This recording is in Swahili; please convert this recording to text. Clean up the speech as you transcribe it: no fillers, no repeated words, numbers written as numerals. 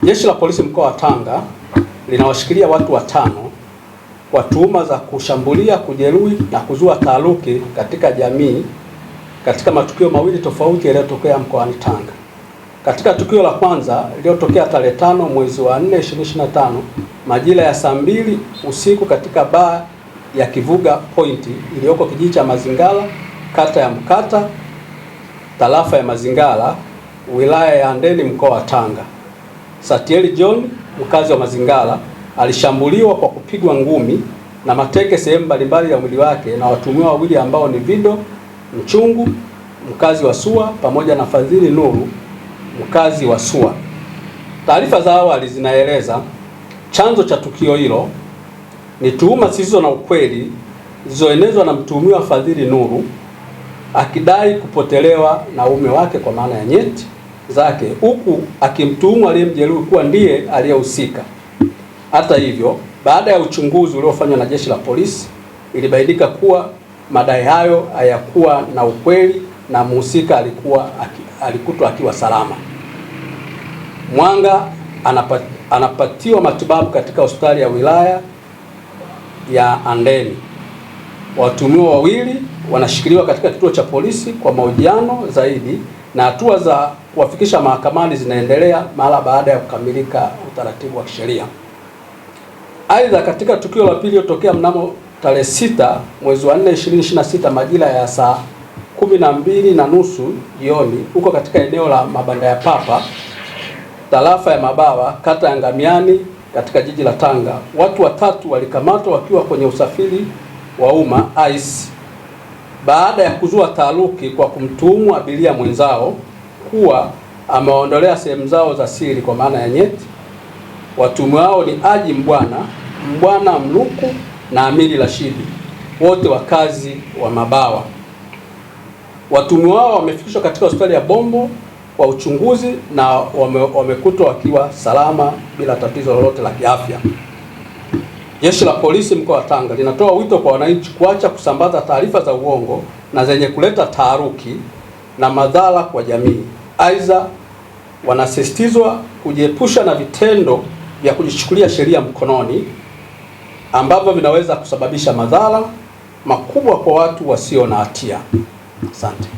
Jeshi la Polisi mkoa wa Tanga linawashikilia watu watano kwa tuhuma za kushambulia, kujeruhi na kuzua taharuki katika jamii katika matukio mawili tofauti yaliyotokea mkoani Tanga. Katika tukio la kwanza lililotokea tarehe 5 mwezi wa 4 2025 majira ya saa 2 usiku katika baa ya Kivuga Point iliyoko kijiji cha Mazingala, kata ya Mkata, tarafa ya Mazingala, wilaya ya Handeni, mkoa wa Tanga. Satieli John, mkazi wa Mazingala, alishambuliwa kwa kupigwa ngumi na mateke sehemu mbalimbali ya mwili wake na watuhumiwa wawili ambao ni Vido Mchungu, mkazi wa Sua, pamoja na Fadhili Nuru, mkazi wa Sua. Taarifa za awali zinaeleza chanzo cha tukio hilo ni tuhuma zisizo na ukweli zilizoenezwa na mtuhumiwa Fadhili Nuru akidai kupotelewa na uume wake kwa maana ya nyeti zake, huku akimtuhumu aliyemjeruhi kuwa ndiye aliyehusika. Hata hivyo, baada ya uchunguzi uliofanywa na Jeshi la Polisi, ilibainika kuwa madai hayo hayakuwa na ukweli na mhusika alikutwa akiwa salama. Mwanga anapatiwa matibabu katika hospitali ya wilaya ya Handeni. Watuhumiwa wawili wanashikiliwa katika kituo cha polisi kwa mahojiano zaidi na hatua za kuwafikisha mahakamani zinaendelea mara baada ya kukamilika utaratibu wa kisheria. Aidha, katika tukio la pili lililotokea mnamo tarehe 6 mwezi wa 4 2026 majira ya saa 12:30 jioni huko katika eneo la Mabanda ya Papa, tarafa ya Mabawa, kata ya Ngamiani, katika jiji la Tanga, watu watatu walikamatwa wakiwa kwenye usafiri wa umma ICE baada ya kuzua taharuki kwa kumtuhumu abiria mwenzao kuwa ameondolea sehemu zao za siri kwa maana ya nyeti. Watuhumiwa hao ni Haji Mbwana Mluku na Amiri Rashidi, wote wakazi wa Mabawa. Watuhumiwa hao wamefikishwa katika hospitali ya Bombo kwa uchunguzi na wamekutwa wakiwa salama bila tatizo lolote la kiafya. Jeshi la Polisi mkoa wa Tanga linatoa wito kwa wananchi kuacha kusambaza taarifa za uongo na zenye kuleta taharuki na madhara kwa jamii. Aidha, wanasisitizwa kujiepusha na vitendo vya kujichukulia sheria mkononi ambavyo vinaweza kusababisha madhara makubwa kwa watu wasio na hatia. Asante.